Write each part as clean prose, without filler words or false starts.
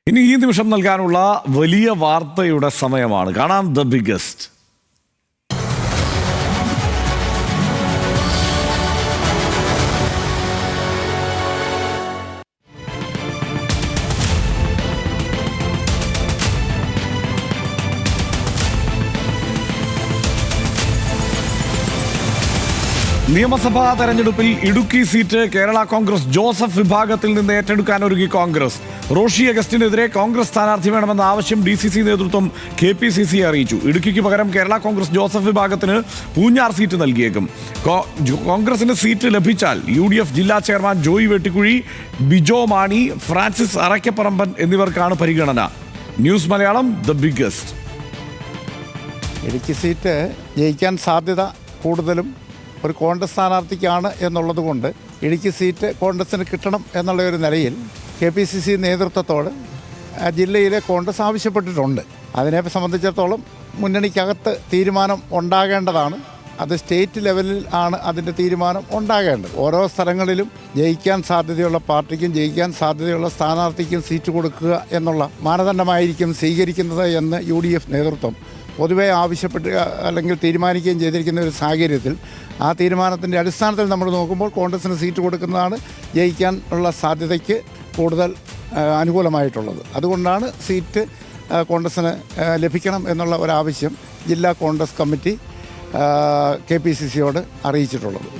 ഇനി ഈ നിമിഷം നൽകാനുള്ള വലിയ വാർത്തയുടെ സമയമാണ്. കാണാം ദ ബിഗസ്റ്റ്. നിയമസഭാ തെരഞ്ഞെടുപ്പിൽ ഇടുക്കി സീറ്റ് കേരള കോൺഗ്രസ് ജോസഫ് വിഭാഗത്തിൽ നിന്ന് ഏറ്റെടുക്കാൻ ഒരുങ്ങി കോൺഗ്രസ്. റോഷി അഗസ്റ്റിനെതിരെ കോൺഗ്രസ് സ്ഥാനാർത്ഥി വേണമെന്ന ആവശ്യം DCC നേതൃത്വം KPCC അറിയിച്ചു. ഇടുക്കിക്ക് പകരം കേരള കോൺഗ്രസ് ജോസഫ് വിഭാഗത്തിന് പൂഞ്ഞാർ സീറ്റ് നൽകിയേക്കും. കോൺഗ്രസിന് സീറ്റ് ലഭിച്ചാൽ UDF ജില്ലാ ചെയർമാൻ ജോയി വെട്ടിക്കുഴി, ബിജോ മാണി, ഫ്രാൻസിസ് അറയ്ക്കപ്പറമ്പൻ എന്നിവർക്കാണ് പരിഗണന. News Malayalam the biggest. Idukki seat ജയിക്കാൻ സാധ്യത കൂടുതലും ഒരു കോൺഗ്രസ് സ്ഥാനാർത്ഥിക്കാണ് എന്നുള്ളത് കൊണ്ട് ഇടുക്കി സീറ്റ് കോൺഗ്രസിന് കിട്ടണം എന്നുള്ള ഒരു നിലയിൽ KPCC നേതൃത്വത്തോട് ജില്ലയിലെ കോൺഗ്രസ് ആവശ്യപ്പെട്ടിട്ടുണ്ട്. അതിനെ സംബന്ധിച്ചിടത്തോളം മുന്നണിക്കകത്ത് തീരുമാനം ഉണ്ടാകേണ്ടതാണ്. അത് സ്റ്റേറ്റ് ലെവലിൽ ആണ് അതിൻ്റെ തീരുമാനം ഉണ്ടാകേണ്ടത്. ഓരോ സ്ഥലങ്ങളിലും ജയിക്കാൻ സാധ്യതയുള്ള പാർട്ടിക്കും ജയിക്കാൻ സാധ്യതയുള്ള സ്ഥാനാർത്ഥിക്കും സീറ്റ് കൊടുക്കുക എന്നുള്ള മാനദണ്ഡമായിരിക്കും സ്വീകരിക്കുന്നത് എന്ന് UDF നേതൃത്വം പൊതുവെ ആവശ്യപ്പെട്ട് അല്ലെങ്കിൽ തീരുമാനിക്കുകയും ചെയ്തിരിക്കുന്ന ഒരു സാഹചര്യത്തിൽ ആ തീരുമാനത്തിൻ്റെ അടിസ്ഥാനത്തിൽ നമ്മൾ നോക്കുമ്പോൾ കോൺഗ്രസിന് സീറ്റ് കൊടുക്കുന്നതാണ് ജയിക്കാൻ ഉള്ള സാധ്യതയ്ക്ക് കൂടുതൽ അനുകൂലമായിട്ടുള്ളത്. അതുകൊണ്ടാണ് സീറ്റ് കോൺഗ്രസിന് ലഭിക്കണം എന്നുള്ള ഒരാവശ്യം ജില്ലാ കോൺഗ്രസ് കമ്മിറ്റി KPCCയോട് അറിയിച്ചിട്ടുള്ളത്.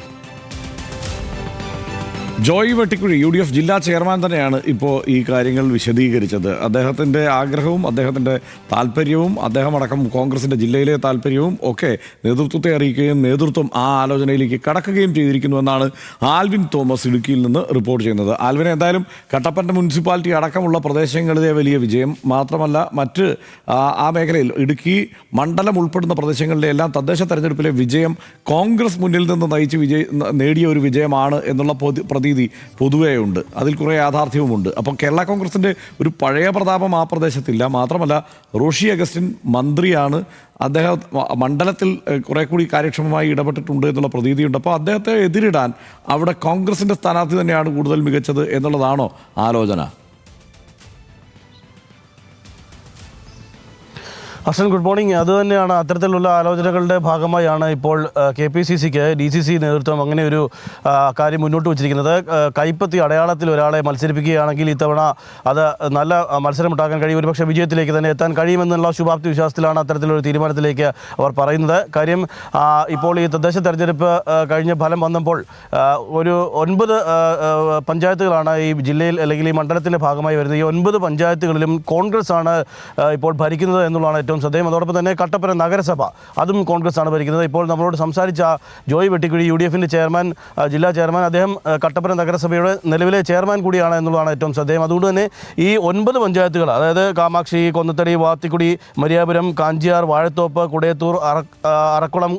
ജോയി വെട്ടിക്കുഴി UDF ജില്ലാ ചെയർമാൻ തന്നെയാണ് ഇപ്പോൾ ഈ കാര്യങ്ങൾ വിശദീകരിച്ചത്. അദ്ദേഹത്തിൻ്റെ ആഗ്രഹവും അദ്ദേഹത്തിൻ്റെ താല്പര്യവും അദ്ദേഹമടക്കം കോൺഗ്രസിൻ്റെ ജില്ലയിലെ താല്പര്യവും ഒക്കെ നേതൃത്വത്തെ അറിയിക്കുകയും നേതൃത്വം ആ ആലോചനയിലേക്ക് കടക്കുകയും ചെയ്തിരിക്കുന്നുവെന്നാണ് ആൽവിൻ തോമസ് ഇടുക്കിയിൽ നിന്ന് റിപ്പോർട്ട് ചെയ്യുന്നത്. ആൽവിനെ എന്തായാലും കട്ടപ്പന മുനിസിപ്പാലിറ്റി അടക്കമുള്ള പ്രദേശങ്ങളിലെ വലിയ വിജയം മാത്രമല്ല, മറ്റ് ആ മേഖലയിൽ ഇടുക്കി മണ്ഡലം ഉൾപ്പെടുന്ന പ്രദേശങ്ങളിലെ എല്ലാം തദ്ദേശ തെരഞ്ഞെടുപ്പിലെ വിജയം കോൺഗ്രസ് മുന്നിൽ നിന്ന് നയിച്ച് നേടിയ ഒരു വിജയമാണ് എന്നുള്ള പൊതുവേ ഉണ്ട്. അതിൽ കുറേ യാഥാർത്ഥ്യവുമുണ്ട്. അപ്പം കേരള കോൺഗ്രസിൻ്റെ ഒരു പഴയ പ്രതാപം ആ പ്രദേശത്തില്ല. മാത്രമല്ല, റോഷി അഗസ്റ്റിൻ മന്ത്രിയാണ്. അദ്ദേഹം മണ്ഡലത്തിൽ കുറെ കൂടി കാര്യക്ഷമമായി ഇടപെട്ടിട്ടുണ്ട് എന്നുള്ള പ്രതീതിയുണ്ട്. അപ്പോൾ അദ്ദേഹത്തെ എതിരിടാൻ അവിടെ കോൺഗ്രസിൻ്റെ സ്ഥാനാർത്ഥി തന്നെയാണ് കൂടുതൽ മികച്ചത് എന്നുള്ളതാണോ ആലോചന? Hasan, good morning. അതുതന്നെയാണ്, അത്തരത്തിലുള്ള ആലോചനകളുടെ ഭാഗമായാണ് ഇപ്പോൾ KPCCക്ക് DCC നേതൃത്വം അങ്ങനെ ഒരു കാര്യം മുന്നോട്ട് വച്ചിരിക്കുന്നത്. കൈപ്പത്തി അടയാളത്തിൽ ഒരാളെ മത്സരിപ്പിക്കുകയാണെങ്കിൽ ഇത്തവണ അത് നല്ല മത്സരമുണ്ടാക്കാൻ കഴിയും, ഒരുപക്ഷെ വിജയത്തിലേക്ക് തന്നെ എത്താൻ കഴിയുമെന്നുള്ള ശുഭാപ്തി വിശ്വാസത്തിലാണ് അത്തരത്തിലൊരു തീരുമാനത്തിലേക്ക് അവർ പറയുന്നത്. കാര്യം ഇപ്പോൾ ഈ തദ്ദേശ തെരഞ്ഞെടുപ്പ് കഴിഞ്ഞ് ഫലം വന്നപ്പോൾ ഒരു 9 പഞ്ചായത്തുകളാണ് ഈ ജില്ലയിൽ അല്ലെങ്കിൽ ഈ മണ്ഡലത്തിൻ്റെ ഭാഗമായി വരുന്നത്. ഈ 9 പഞ്ചായത്തുകളിലും കോൺഗ്രസ് ആണ് ഇപ്പോൾ ഭരിക്കുന്നത് എന്നുള്ളതാണ് ഏറ്റവും ശ്രദ്ധേയം. അതോടൊപ്പം തന്നെ കട്ടപ്പന നഗരസഭ അതും കോൺഗ്രസ് ആണ് ഭരിക്കുന്നത്. ഇപ്പോൾ നമ്മളോട് സംസാരിച്ച ജോയി വെട്ടിക്കുഴി, UDFൻ്റെ ചെയർമാൻ, ജില്ലാ ചെയർമാൻ, അദ്ദേഹം കട്ടപ്പന നഗരസഭയുടെ നിലവിലെ ചെയർമാൻ കൂടിയാണ് എന്നുള്ളതാണ് ഏറ്റവും ശ്രദ്ധേയം. അതുകൊണ്ട് തന്നെ ഈ 9 പഞ്ചായത്തുകൾ, അതായത് കാമാക്ഷി, കൊന്നത്തടി, വാത്തിക്കുടി, മരിയാപുരം, കാഞ്ചിയാർ, വാഴത്തോപ്പ്, കുടയത്തൂർ, അറക്കുളം,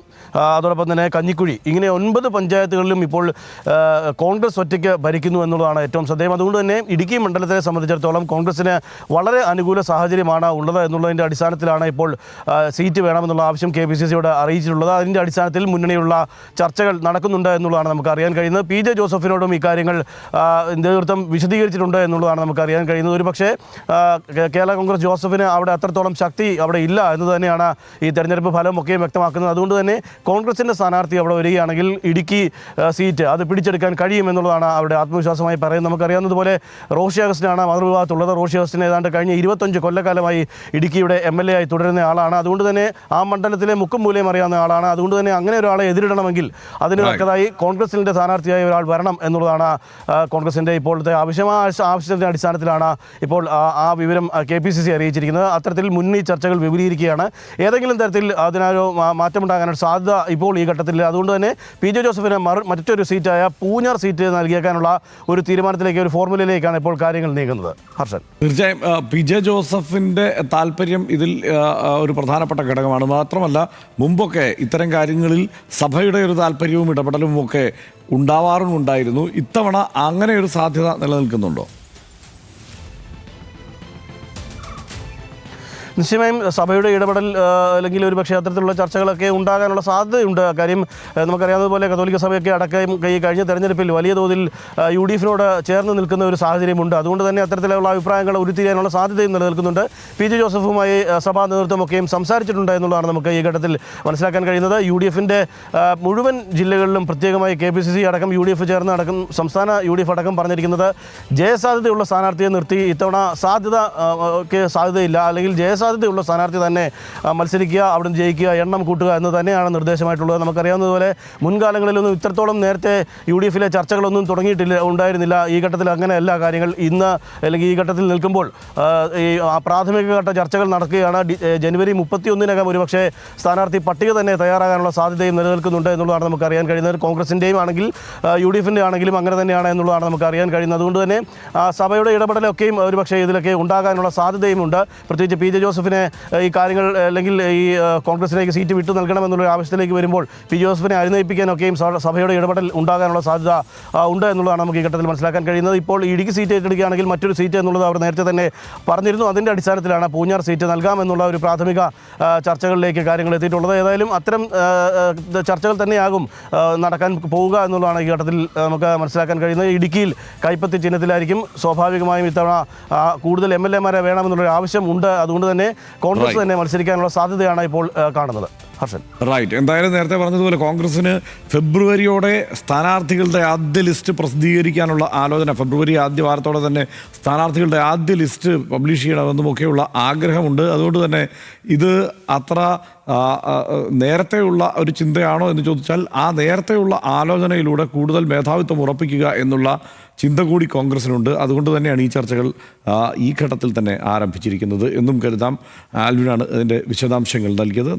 അതോടൊപ്പം തന്നെ കഞ്ഞിക്കുഴി, ഇങ്ങനെ 9 പഞ്ചായത്തുകളിലും ഇപ്പോൾ കോൺഗ്രസ് ഒറ്റയ്ക്ക് ഭരിക്കുന്നു എന്നുള്ളതാണ് ഏറ്റവും ശ്രദ്ധേയം. അതുകൊണ്ട് തന്നെ ഇടുക്കി മണ്ഡലത്തെ സംബന്ധിച്ചിടത്തോളം കോൺഗ്രസിന് വളരെ അനുകൂല സാഹചര്യമാണ് ഉള്ളത് എന്നുള്ളതിൻ്റെ അടിസ്ഥാനത്തിലാണ് ഇപ്പോൾ സീറ്റ് വേണമെന്നുള്ള ആവശ്യം KPCCയോട് അറിയിച്ചിട്ടുള്ളത്. അതിൻ്റെ അടിസ്ഥാനത്തിൽ മുന്നണിയുള്ള ചർച്ചകൾ നടക്കുന്നുണ്ട് എന്നുള്ളതാണ് നമുക്ക് അറിയാൻ കഴിയുന്നത്. PJ ജോസഫിനോടും ഇക്കാര്യങ്ങൾ നേതൃത്വം വിശദീകരിച്ചിട്ടുണ്ട് എന്നുള്ളതാണ് നമുക്ക് അറിയാൻ കഴിയുന്നത്. ഒരു പക്ഷേ കേരള കോൺഗ്രസ് ജോസഫിന് അവിടെ അത്രത്തോളം ശക്തി അവിടെ ഇല്ല എന്ന് തന്നെയാണ് ഈ തെരഞ്ഞെടുപ്പ് ഫലമൊക്കെയും വ്യക്തമാക്കുന്നത്. അതുകൊണ്ട് തന്നെ കോൺഗ്രസിൻ്റെ സ്ഥാനാർത്ഥി അവിടെ വരികയാണെങ്കിൽ ഇടുക്കി സീറ്റ് അത് പിടിച്ചെടുക്കാൻ കഴിയുമെന്നുള്ളതാണ് അവിടെ ആത്മവിശ്വാസമായി പറയുന്നത്. നമുക്കറിയാവുന്നതുപോലെ റോഷി അഗസ്റ്റിനാണ് മറുവിഭാഗത്തുള്ളത്. റോഷി അഗസ്റ്റിന് ഏതാണ്ട് കഴിഞ്ഞ 25 കൊല്ലക്കാലമായി ഇടുക്കിയുടെ MLA ആയി തുടരുന്ന ആളാണ്. അതുകൊണ്ട് തന്നെ ആ മണ്ഡലത്തിലെ മുക്കും മൂലയും അറിയാവുന്ന ആളാണ്. അതുകൊണ്ട് തന്നെ അങ്ങനെ ഒരാളെ എതിരിടണമെങ്കിൽ അതിന് തക്കതായി കോൺഗ്രസിൻ്റെ സ്ഥാനാർത്ഥിയായ ഒരാൾ വരണം എന്നുള്ളതാണ് കോൺഗ്രസിൻ്റെ ഇപ്പോഴത്തെ ആവശ്യത്തിൻ്റെ അടിസ്ഥാനത്തിലാണ് ഇപ്പോൾ ആ വിവരം KPCC അറിയിച്ചിരിക്കുന്നത്. അത്തരത്തിൽ മുന്നണി ചർച്ചകൾ വിപുലീകരിക്കുകയാണ്. ഏതെങ്കിലും തരത്തിൽ അതിനൊരു മാറ്റമുണ്ടാകാനുള്ള സാധ്യത ഇപ്പോൾ ഈ ഘട്ടത്തിൽ. അതുകൊണ്ട് തന്നെ PJ ജോസഫിന് മറ്റൊരു സീറ്റായ പൂഞ്ഞാർ സീറ്റ് നൽകിയേക്കാനുള്ള ഒരു തീരുമാനത്തിലേക്ക്, ഒരു ഫോർമുലയിലേക്കാണ് ഇപ്പോൾ കാര്യങ്ങൾ നീങ്ങുന്നത്. ഹർഷൻ, തീർച്ചയായും PJ ജോസഫിൻ്റെ താല്പര്യം ഇതിൽ ഒരു പ്രധാനപ്പെട്ട ഘടകമാണ്. മാത്രമല്ല, മുമ്പൊക്കെ ഇത്തരം കാര്യങ്ങളിൽ സഭയുടെ ഒരു താല്പര്യവും ഇടപെടലും ഒക്കെ ഉണ്ടാവാറുമുണ്ടായിരുന്നു. ഇത്തവണ അങ്ങനെ ഒരു സാധ്യത നിലനിൽക്കുന്നുണ്ടോ? നിശ്ചയമായും സഭയുടെ ഇടപെടൽ അല്ലെങ്കിൽ ഒരു പക്ഷേ അത്തരത്തിലുള്ള ചർച്ചകളൊക്കെ ഉണ്ടാകാനുള്ള സാധ്യതയുണ്ട്. കാര്യം നമുക്കറിയാവുന്നതുപോലെ കത്തോലിക്ക സഭയൊക്കെ അടക്കം കഴിഞ്ഞ തെരഞ്ഞെടുപ്പിൽ വലിയ തോതിൽ UDF-നോട് ചേർന്ന് നിൽക്കുന്ന ഒരു സാഹചര്യമുണ്ട്. അതുകൊണ്ട് തന്നെ അത്തരത്തിലുള്ള അഭിപ്രായങ്ങൾ ഉരുത്തിരിയാനുള്ള സാധ്യതയും നിലനിൽക്കുന്നുണ്ട്. PJ ജോസഫുമായി സഭാ നേതൃത്വമൊക്കെയും സംസാരിച്ചിട്ടുണ്ട് എന്നുള്ളതാണ് നമുക്ക് ഈ ഘട്ടത്തിൽ മനസ്സിലാക്കാൻ കഴിയുന്നത്. UDF-ന്റെ മുഴുവൻ ജില്ലകളിലും പ്രത്യേകമായി KPCC അടക്കം UDF ചേർന്ന് അടക്കം സംസ്ഥാന UDF അടക്കം പറഞ്ഞിരിക്കുന്നത് ജയസാധ്യതയുള്ള സ്ഥാനാർത്ഥിയെ നിർത്തി ഇത്തവണ സാധ്യതയില്ല, അല്ലെങ്കിൽ ജയസാധ്യതയുള്ള സ്ഥാനാർത്ഥി തന്നെ മത്സരിക്കുക, അവിടെ ജയിക്കുക, എണ്ണം കൂട്ടുക എന്ന് തന്നെയാണ് നിർദ്ദേശമായിട്ടുള്ളത്. നമുക്കറിയാവുന്നതുപോലെ മുൻകാലങ്ങളിലൊന്നും ഇത്രത്തോളം നേരത്തെ UDF-ലെ ചർച്ചകളൊന്നും ഉണ്ടായിരുന്നില്ല. ഈ ഘട്ടത്തിൽ അങ്ങനെയല്ല കാര്യങ്ങൾ. ഇന്ന് അല്ലെങ്കിൽ ഈ ഘട്ടത്തിൽ നിൽക്കുമ്പോൾ ഈ പ്രാഥമിക ഘട്ട ചർച്ചകൾ നടക്കുകയാണ്. ജനുവരി 31-നകം ഒരുപക്ഷെ സ്ഥാനാർത്ഥി പട്ടിക തന്നെ തയ്യാറാകാനുള്ള സാധ്യതയും നിലനിൽക്കുന്നുണ്ട് എന്നുള്ളതാണ് നമുക്ക് അറിയാൻ കഴിയുന്നത്. കോൺഗ്രസിൻ്റെയും ആണെങ്കിൽ UDF-ൻ്റെ ആണെങ്കിലും അങ്ങനെ തന്നെയാണ് എന്നുള്ളതാണ് നമുക്ക് അറിയാൻ കഴിയുന്നത്. അതുകൊണ്ട് തന്നെ സഭയുടെ ഇടപെടലൊക്കെയും ഒരുപക്ഷെ ഇതിലൊക്കെ ഉണ്ടാകാനുള്ള സാധ്യതയുമുണ്ട്. പ്രത്യേകിച്ച് PJ ജോസഫിനെ ഈ കാര്യങ്ങൾ അല്ലെങ്കിൽ ഈ കോൺഗ്രസിലേക്ക് സീറ്റ് വിട്ടു നൽകണമെന്നുള്ള ആവശ്യത്തിലേക്ക് വരുമ്പോൾ PJ ജോസഫിനെ അനുനയിപ്പിക്കാനൊക്കെയും സഭയുടെ ഇടപെടൽ ഉണ്ടാകാനുള്ള സാധ്യത ഉണ്ട് എന്നുള്ളതാണ് നമുക്ക് ഈ ഘട്ടത്തിൽ മനസ്സിലാക്കാൻ കഴിയുന്നത്. ഇപ്പോൾ ഇടുക്കി സീറ്റ് ഏറ്റെടുക്കുകയാണെങ്കിൽ മറ്റൊരു സീറ്റ് എന്നുള്ളത് അവർ നേരത്തെ തന്നെ പറഞ്ഞിരുന്നു. അതിൻ്റെ അടിസ്ഥാനത്തിലാണ് പൂഞ്ഞാർ സീറ്റ് നൽകാമെന്നുള്ള ഒരു പ്രാഥമിക ചർച്ചകളിലേക്ക് കാര്യങ്ങൾ എത്തിയിട്ടുള്ളത്. ഏതായാലും അത്തരം ചർച്ചകൾ തന്നെയാകും നടക്കാൻ പോവുക എന്നുള്ളതാണ് ഈ ഘട്ടത്തിൽ നമുക്ക് മനസ്സിലാക്കാൻ കഴിയുന്നത്. ഇടുക്കിയിൽ കൈപ്പത്തി ചിഹ്നത്തിലായിരിക്കും സ്വാഭാവികമായും ഇത്തവണ കൂടുതൽ MLA-മാരെ വേണമെന്നുള്ളൊരു ആവശ്യം ഉണ്ട്. അതുകൊണ്ട് തന്നെ കോൺഗ്രസ് തന്നെ മത്സരിക്കാനുള്ള സാധ്യതയാണ് ഇപ്പോൾ കാണുന്നത്. ഹർഷൻ, റൈറ്റ്. എന്തായാലും നേരത്തെ പറഞ്ഞതുപോലെ കോൺഗ്രസിന് ഫെബ്രുവരിയോടെ സ്ഥാനാർത്ഥികളുടെ ആദ്യ ലിസ്റ്റ് പ്രസിദ്ധീകരിക്കാനുള്ള ആലോചന, ഫെബ്രുവരി ആദ്യ വാരത്തോടെ തന്നെ സ്ഥാനാർത്ഥികളുടെ ആദ്യ ലിസ്റ്റ് പബ്ലിഷ് ചെയ്യണമെന്നുമൊക്കെയുള്ള ആഗ്രഹമുണ്ട്. അതുകൊണ്ട് തന്നെ ഇത് അത്ര നേരത്തെയുള്ള ഒരു ചിന്തയാണോ എന്ന് ചോദിച്ചാൽ ആ നേരത്തെയുള്ള ആലോചനയിലൂടെ കൂടുതൽ മേധാവിത്വം ഉറപ്പിക്കുക എന്നുള്ള ചിന്ത കൂടി കോൺഗ്രസിനുണ്ട്. അതുകൊണ്ട് തന്നെയാണ് ഈ ചർച്ചകൾ ഈ ഘട്ടത്തിൽ തന്നെ ആരംഭിച്ചിരിക്കുന്നത് എന്നും കരുതാം. ആൽവിനാണ് അതിൻ്റെ വിശദാംശങ്ങൾ നൽകിയത്.